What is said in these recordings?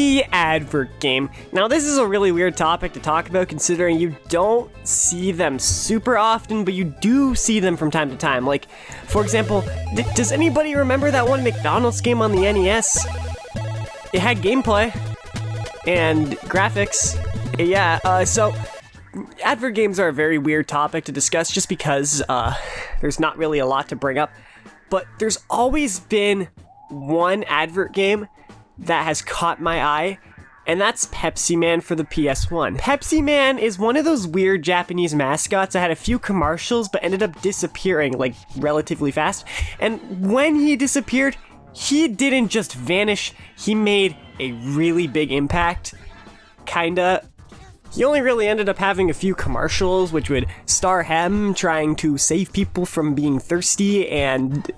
The advert game. Now this is a really weird topic to talk about considering you don't see them super often, but you do see them from time to time. Like, for example, does anybody remember that one McDonald's game on the NES? It had gameplay and graphics. Yeah, so advert games are a very weird topic to discuss just because there's not really a lot to bring up. But there's always been one advert game that has caught my eye, and that's Pepsiman for the PS1. Pepsiman is one of those weird Japanese mascots that had a few commercials but ended up disappearing, like, relatively fast. And when he disappeared, he didn't just vanish, he made a really big impact. Kinda. He only really ended up having a few commercials, which would star him trying to save people from being thirsty, and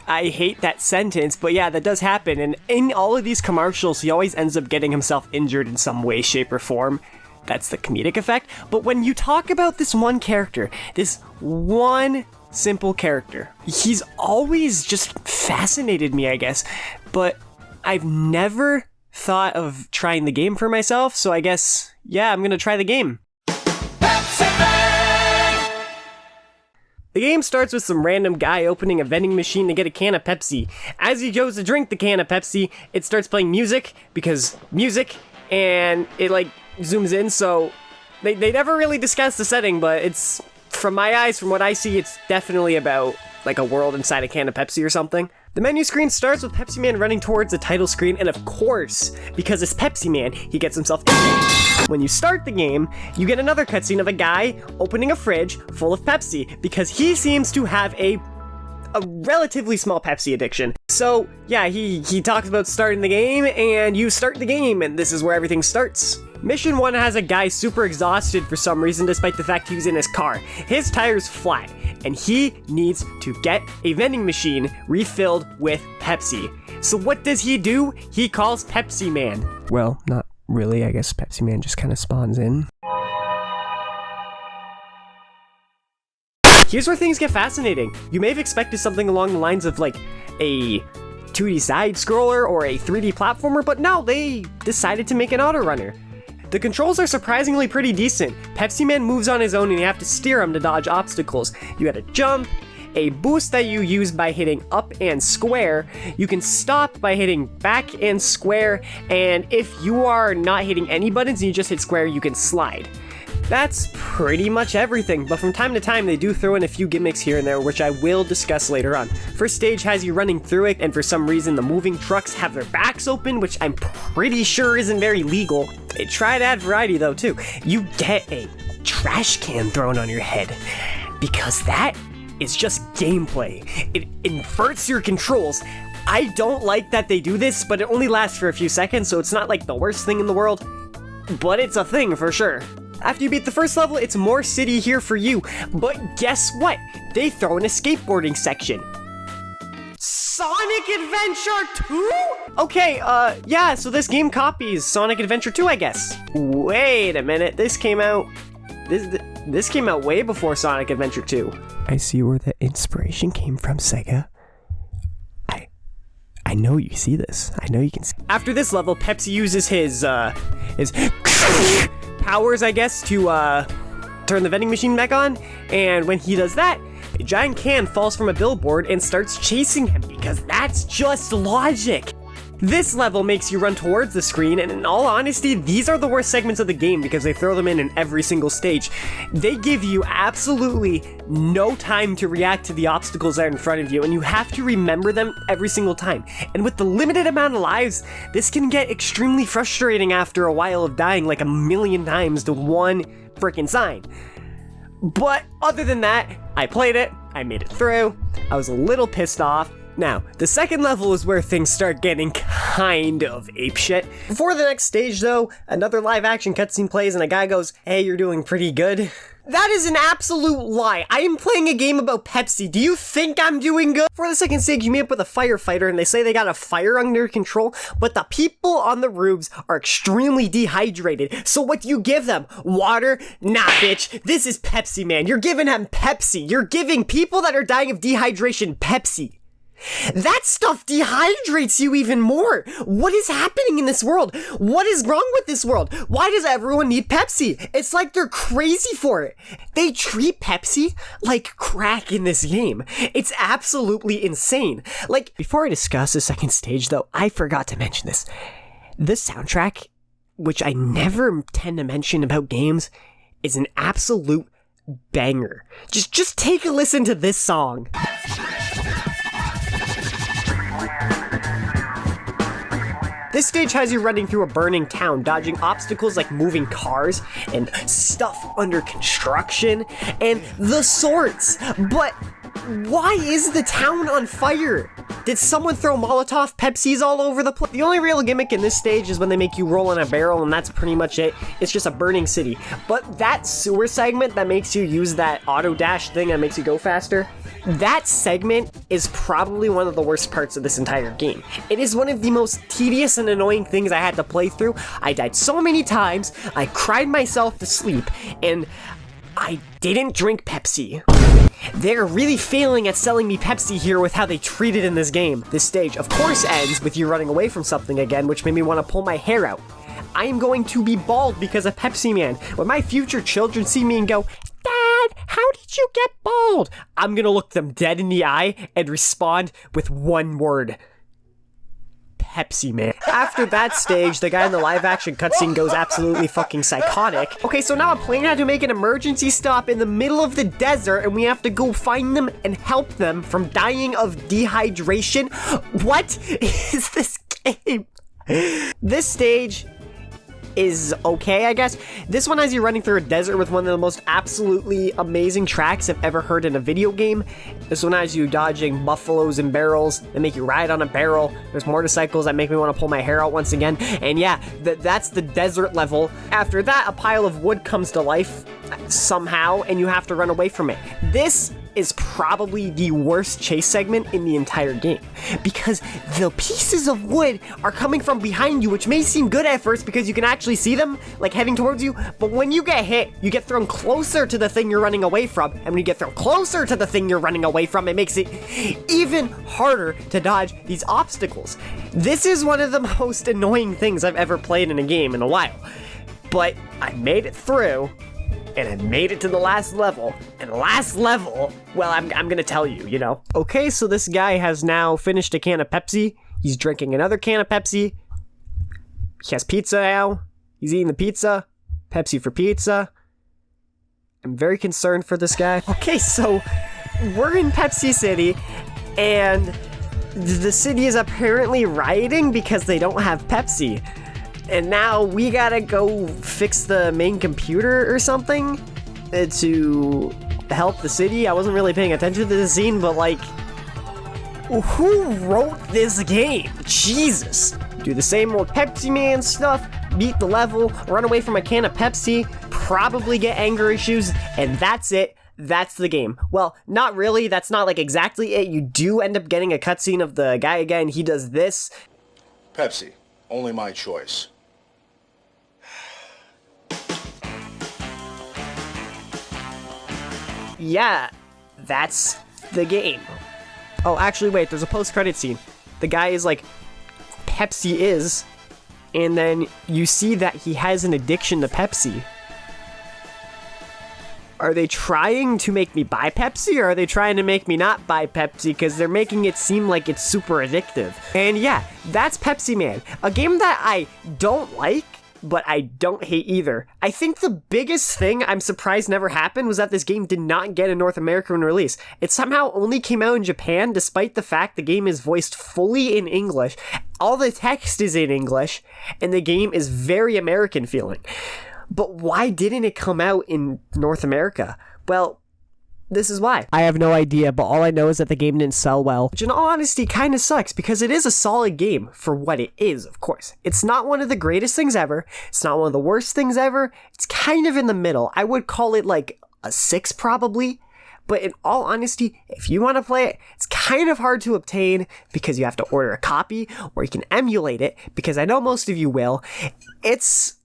I hate that sentence, but yeah, that does happen. And in all of these commercials, he always ends up getting himself injured in some way, shape, or form. That's the comedic effect. But when you talk about this one character, this one simple character, he's always just fascinated me, I guess. But I've never thought of trying the game for myself, so I guess, yeah, I'm gonna try the game. The game starts with some random guy opening a vending machine to get a can of Pepsi. As he goes to drink the can of Pepsi, it starts playing music, because music, and it like zooms in, so they never really discuss the setting, but it's, from my eyes, from what I see, it's definitely about like a world inside a can of Pepsi or something. The menu screen starts with Pepsiman running towards the title screen, and of course, because it's Pepsiman, he gets himself injured. When you start the game, you get another cutscene of a guy opening a fridge full of Pepsi, because he seems to have a relatively small Pepsi addiction. So, yeah, he talks about starting the game, and you start the game, and this is where everything starts. Mission 1 has a guy super exhausted for some reason, despite the fact he was in his car. His tire's flat, and he needs to get a vending machine refilled with Pepsi. So what does he do? He calls Pepsiman. Well, not really. I guess Pepsiman just kind of spawns in. Here's where things get fascinating. You may have expected something along the lines of like a 2D side scroller or a 3D platformer, but no, they decided to make an autorunner. The controls are surprisingly pretty decent. Pepsiman moves on his own and you have to steer him to dodge obstacles. You got a jump, a boost that you use by hitting up and square. You can stop by hitting back and square, and if you are not hitting any buttons and you just hit square, you can slide. That's pretty much everything, but from time to time they do throw in a few gimmicks here and there, which I will discuss later on. First stage has you running through it, and for some reason the moving trucks have their backs open, which I'm pretty sure isn't very legal. They try to add variety though too. You get a trash can thrown on your head, because that is just gameplay. It inverts your controls. I don't like that they do this, but it only lasts for a few seconds, so it's not like the worst thing in the world, but it's a thing for sure. After you beat the first level, it's more city here for you, but guess what? They throw in a skateboarding section. Sonic Adventure 2? Okay, yeah, so this game copies Sonic Adventure 2, I guess. Wait a minute, this came out way before Sonic Adventure 2. I see where the inspiration came from, Sega. I know you see this. I know you can see. After this level, Pepsi uses his powers, I guess, to turn the vending machine back on, and when he does that, a giant can falls from a billboard and starts chasing him, because that's just logic. This level makes you run towards the screen, and in all honesty, these are the worst segments of the game because they throw them in every single stage. They give you absolutely no time to react to the obstacles that are in front of you, and you have to remember them every single time. And with the limited amount of lives, this can get extremely frustrating after a while of dying like a million times to one freaking sign. But other than that, I played it, I made it through, I was a little pissed off. Now, the second level is where things start getting kind of apeshit. Before the next stage though, another live action cutscene plays and a guy goes, "Hey, you're doing pretty good." That is an absolute lie. I am playing a game about Pepsi. Do you think I'm doing good? For the second stage, you meet up with a firefighter and they say they got a fire under control, but the people on the roofs are extremely dehydrated. So what do you give them? Water? Nah, bitch. This is Pepsi, man. You're giving them Pepsi. You're giving people that are dying of dehydration Pepsi. That stuff dehydrates you even more. What is happening in this world? What is wrong with this world? Why does everyone need Pepsi? It's like they're crazy for it. They treat Pepsi like crack in this game. It's absolutely insane. Like, before I discuss the second stage though, I forgot to mention this. The soundtrack, which I never tend to mention about games, is an absolute banger. Just take a listen to this song. This stage has you running through a burning town, dodging obstacles like moving cars and stuff under construction and the sorts. But why is the town on fire? Did someone throw Molotov Pepsis all over the place? The only real gimmick in this stage is when they make you roll in a barrel, and that's pretty much it. It's just a burning city. But that sewer segment that makes you use that auto dash thing that makes you go faster, that segment is probably one of the worst parts of this entire game. It is one of the most tedious and annoying things I had to play through. I died so many times, I cried myself to sleep, and I didn't drink Pepsi. They're really failing at selling me Pepsi here with how they treat it in this game. This stage, of course, ends with you running away from something again, which made me want to pull my hair out. I am going to be bald because of Pepsiman. When my future children see me and go, "Dad, how did you get bald?" I'm gonna look them dead in the eye and respond with one word. Pepsiman. After that stage, the guy in the live action cutscene goes absolutely fucking psychotic. Okay, so now a plane had to make an emergency stop in the middle of the desert and we have to go find them and help them from dying of dehydration. What is this game? This stage is okay, I guess. This one has you running through a desert with one of the most absolutely amazing tracks I've ever heard in a video game. This one has you dodging buffaloes and barrels that make you ride on a barrel. There's motorcycles that make me want to pull my hair out once again. And yeah, that's the desert level. After that, a pile of wood comes to life somehow, and you have to run away from it. This is probably the worst chase segment in the entire game, because the pieces of wood are coming from behind you, which may seem good at first because you can actually see them like heading towards you, but when you get hit, you get thrown closer to the thing you're running away from, and when you get thrown closer to the thing you're running away from, it makes it even harder to dodge these obstacles. This is one of the most annoying things I've ever played in a game in a while, but I made it through. And I made it to the last level. And the last level, well, I'm gonna tell you, you know. Okay, so this guy has now finished a can of Pepsi. He's drinking another can of Pepsi. He has pizza now. He's eating the pizza. Pepsi for pizza. I'm very concerned for this guy. Okay, so we're in Pepsi City, and the city is apparently rioting because they don't have Pepsi. And now we gotta go fix the main computer or something to help the city. I wasn't really paying attention to the scene, but like, who wrote this game? Jesus. Do the same old Pepsiman stuff, beat the level, run away from a can of Pepsi, probably get anger issues, and that's it. That's the game. Well, not really. That's not like exactly it. You do end up getting a cutscene of the guy again. He does this. Pepsi, only my choice. Yeah, that's the game. Oh, actually, wait, there's a post-credit scene. The guy is like, Pepsi is, and then you see that he has an addiction to Pepsi. Are they trying to make me buy Pepsi, or are they trying to make me not buy Pepsi because they're making it seem like it's super addictive? And yeah, that's Pepsiman, a game that I don't like, but I don't hate either. I think the biggest thing I'm surprised never happened was that this game did not get a North American release. It somehow only came out in Japan, despite the fact the game is voiced fully in English. All the text is in English, and the game is very American feeling. But why didn't it come out in North America? Well, this is why. I have no idea, but all I know is that the game didn't sell well. Which in all honesty kind of sucks, because it is a solid game for what it is, of course. It's not one of the greatest things ever. It's not one of the worst things ever. It's kind of in the middle. I would call it like a 6 probably. But in all honesty, if you want to play it, it's kind of hard to obtain because you have to order a copy, or you can emulate it, because I know most of you will. It's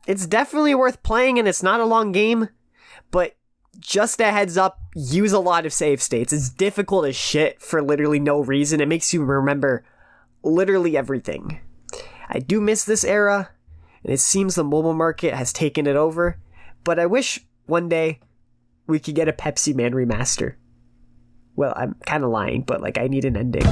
definitely worth playing, and it's not a long game, but just a heads up, use a lot of save states. It's difficult as shit for literally no reason. It makes you remember literally everything. I do miss this era, and it seems the mobile market has taken it over, but I wish one day we could get a Pepsiman remaster. Well, I'm kind of lying, but like I need an ending.